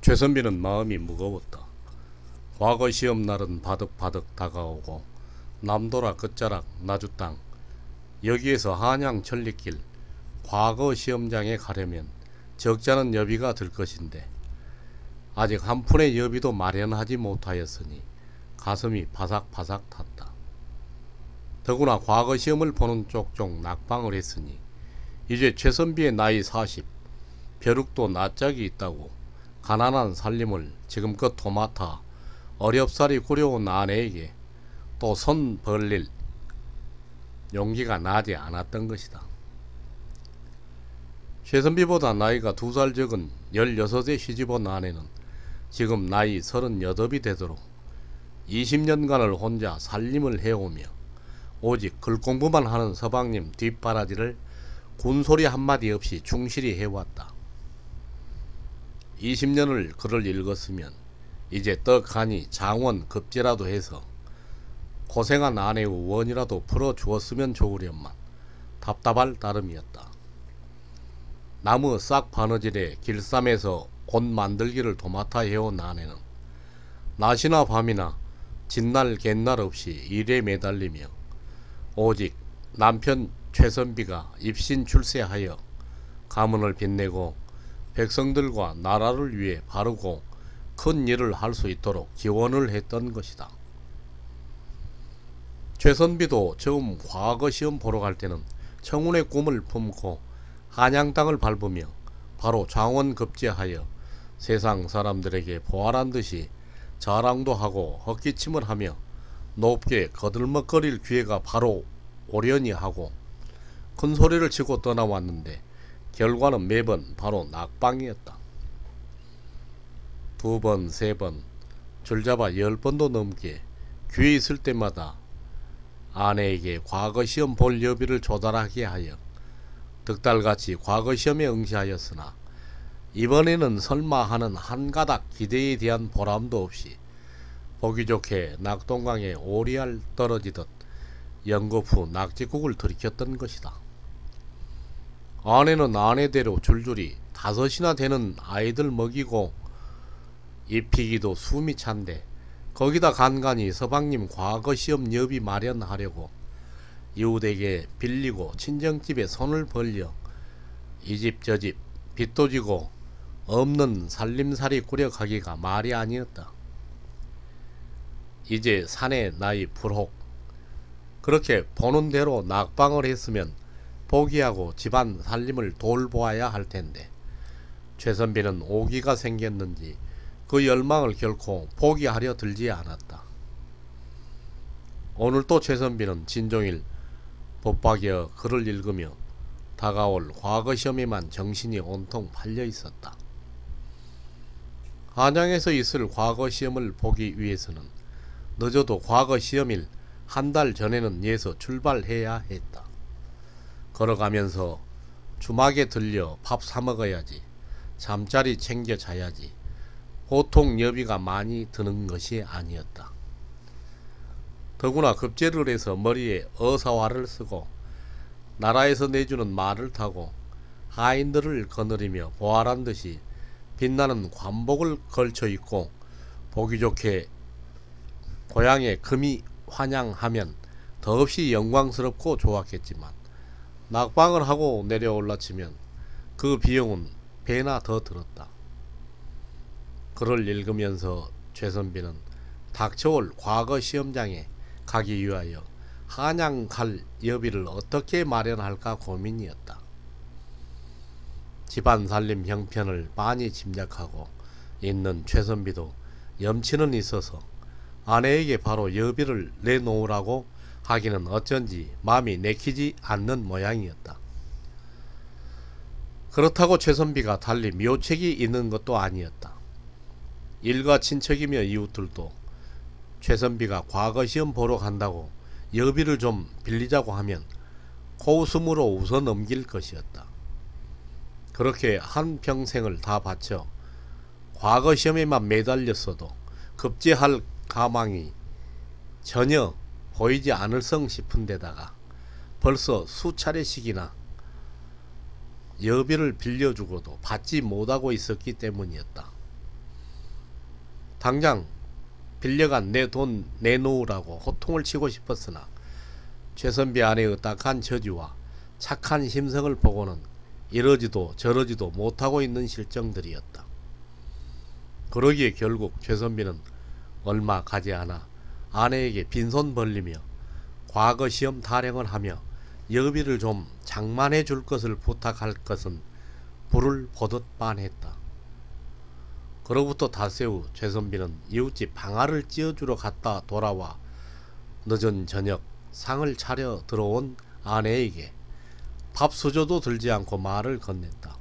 최선비는 마음이 무거웠다. 과거 시험날은 바득바득 다가오고 남도라 끝자락 나주땅 여기에서 한양 천리길 과거 시험장에 가려면 적잖은 여비가 들 것인데 아직 한 푼의 여비도 마련하지 못하였으니 가슴이 바삭바삭 탔다. 더구나 과거 시험을 보는 쪽쪽 낙방을 했으니 이제 최선비의 나이 40, 벼룩도 낯짝이 있다고 가난한 살림을 지금껏 도맡아 어렵사리 꾸려온 아내에게 또 손 벌릴 용기가 나지 않았던 것이다. 최선비보다 나이가 2살 적은 16에 시집온 아내는 지금 나이 38이 되도록 20년간을 혼자 살림을 해오며 오직 글 공부만 하는 서방님 뒷바라지를 군소리 한마디 없이 충실히 해왔다. 20년을 글을 읽었으면 이제 떡하니 장원 급제라도 해서 고생한 아내의 원이라도 풀어주었으면 좋으련만 답답할 따름이었다. 나무 싹 바느질에 길쌈에서 옷 만들기를 도맡아 해온 아내는 낮이나 밤이나 진날 갯날 없이 일에 매달리며 오직 남편 최선비가 입신 출세하여 가문을 빛내고 백성들과 나라를 위해 바르고 큰 일을 할 수 있도록 기원을 했던 것이다. 최선비도 처음 과거 시험 보러 갈 때는 청운의 꿈을 품고 한양 땅을 밟으며 바로 장원 급제하여 세상 사람들에게 보아란 듯이 자랑도 하고 헛기침을 하며 높게 거들먹거릴 기회가 바로 오려니 하고 큰 소리를 치고 떠나왔는데 결과는 매번 바로 낙방이었다. 2번, 3번, 줄잡아 10번도 넘게 귀에 있을 때마다 아내에게 과거 시험 볼 여비를 조달하게 하여 득달같이 과거 시험에 응시하였으나 이번에는 설마 하는 한 가닥 기대에 대한 보람도 없이 보기 좋게 낙동강에 오리알 떨어지듯 연겁 후 낙지국을 들이켰던 것이다. 아내는 아내대로 줄줄이 5이나 되는 아이들 먹이고 입히기도 숨이 찬데 거기다 간간히 서방님 과거 시험 여비 마련하려고 이웃에게 빌리고 친정집에 손을 벌려 이 집 저 집 빚도 지고 없는 살림살이 꾸려가기가 말이 아니었다. 이제 사내 나이 불혹 그렇게 보는 대로 낙방을 했으면 포기하고 집안 살림을 돌보아야 할 텐데 최선비는 오기가 생겼는지 그 열망을 결코 포기하려 들지 않았다. 오늘 또 최선비는 진종일 붙박여 글을 읽으며 다가올 과거 시험에만 정신이 온통 팔려 있었다. 한양에서 있을 과거 시험을 보기 위해서는 늦어도 과거 시험일 한 달 전에는 예서 출발해야 했다. 걸어가면서 주막에 들려 밥 사 먹어야지, 잠자리 챙겨 자야지, 보통 여비가 많이 드는 것이 아니었다. 더구나 급제를 해서 머리에 어사화를 쓰고 나라에서 내주는 말을 타고 하인들을 거느리며 보아란 듯이 빛나는 관복을 걸쳐 입고 보기 좋게 고향에 금이 환양하면 더없이 영광스럽고 좋았겠지만 낙방을 하고 내려올라치면 그 비용은 배나 더 들었다. 글을 읽으면서 최선비는 닥쳐올 과거 시험장에 가기 위하여 한양 갈 여비를 어떻게 마련할까 고민이었다. 집안 살림 형편을 많이 짐작하고 있는 최선비도 염치는 있어서 아내에게 바로 여비를 내놓으라고 하기는 어쩐지 마음이 내키지 않는 모양이었다. 그렇다고 최선비가 달리 묘책이 있는 것도 아니었다. 일가 친척이며 이웃들도 최선비가 과거 시험 보러 간다고 여비를 좀 빌리자고 하면 코웃음으로 웃어 넘길 것이었다. 그렇게 한 평생을 다 바쳐 과거 시험에만 매달렸어도 급제할 가망이 전혀 보이지 않을성 싶은 데다가 벌써 수차례씩이나 여비를 빌려주고도 받지 못하고 있었기 때문이었다. 당장 빌려간 내 돈 내놓으라고 호통을 치고 싶었으나 최선비 아내의 딱한 처지와 착한 심성을 보고는 이러지도 저러지도 못하고 있는 실정들이었다. 그러기에 결국 최선비는 얼마 가지 않아 아내에게 빈손 벌리며 과거 시험 타령을 하며 여비를 좀 장만해 줄 것을 부탁할 것은 불을 보듯 빤했다. 그로부터 닷새 후 최선비는 이웃집 방아를 찧어주러 갔다 돌아와 늦은 저녁 상을 차려 들어온 아내에게 밥수저도 들지 않고 말을 건넸다.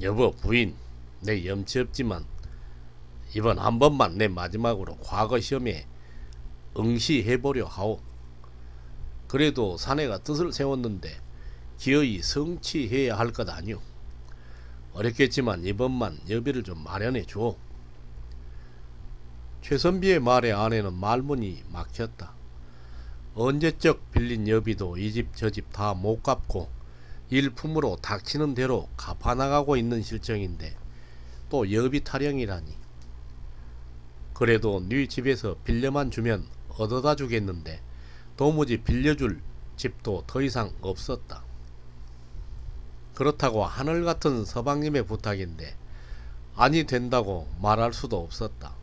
여보, 부인, 내 염치 없지만 이번 한 번만 내 마지막으로 과거 시험에 응시해보려 하오. 그래도 사내가 뜻을 세웠는데 기어이 성취해야 할 것 아니오. 어렵겠지만 이번만 여비를 좀 마련해 주오. 최선비의 말에 아내는 말문이 막혔다. 언제적 빌린 여비도 이 집 저 집 다 못 갚고 일품으로 닥치는 대로 갚아나가고 있는 실정인데 또 여비 타령이라니. 그래도 네 집에서 빌려만 주면 얻어다 주겠는데 도무지 빌려줄 집도 더 이상 없었다. 그렇다고 하늘같은 서방님의 부탁인데 아니 된다고 말할 수도 없었다.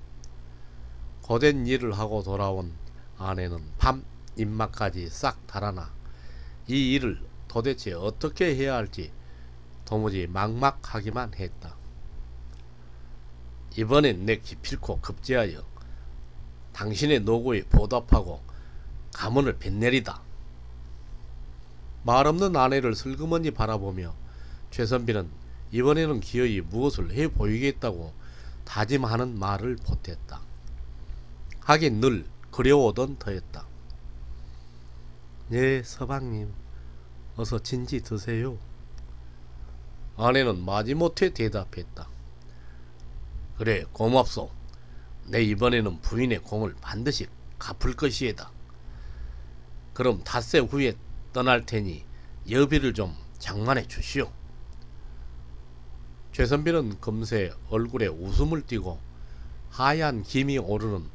고된 일을 하고 돌아온 아내는 밤 입맛까지 싹 달아나 이 일을 도대체 어떻게 해야 할지 도무지 막막하기만 했다. 이번엔 내 기필코 급제하여 당신의 노고에 보답하고 가문을 빚내리다. 말없는 아내를 슬그머니 바라보며 최선비는 이번에는 기어이 무엇을 해 보이겠다고 다짐하는 말을 보탰다. 하긴 늘 그려오던 터였다. 네, 서방님, 어서 진지 드세요. 아내는 마지못해 대답했다. 그래, 고맙소. 내 이번에는 부인의 공을 반드시 갚을 것이에다. 그럼 닷새 후에 떠날 테니 여비를 좀 장만해 주시오. 최선비는 금세 얼굴에 웃음을 띠고 하얀 김이 오르는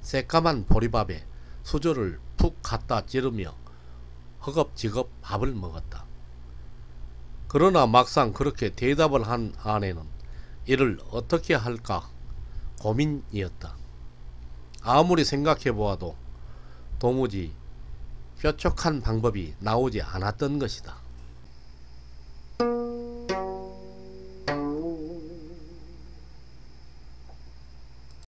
새까만 보리밥에 수저를 푹 갖다 찌르며 허겁지겁 밥을 먹었다. 그러나 막상 그렇게 대답을 한 아내는 이를 어떻게 할까 고민이었다. 아무리 생각해 보아도 도무지 뾰족한 방법이 나오지 않았던 것이다.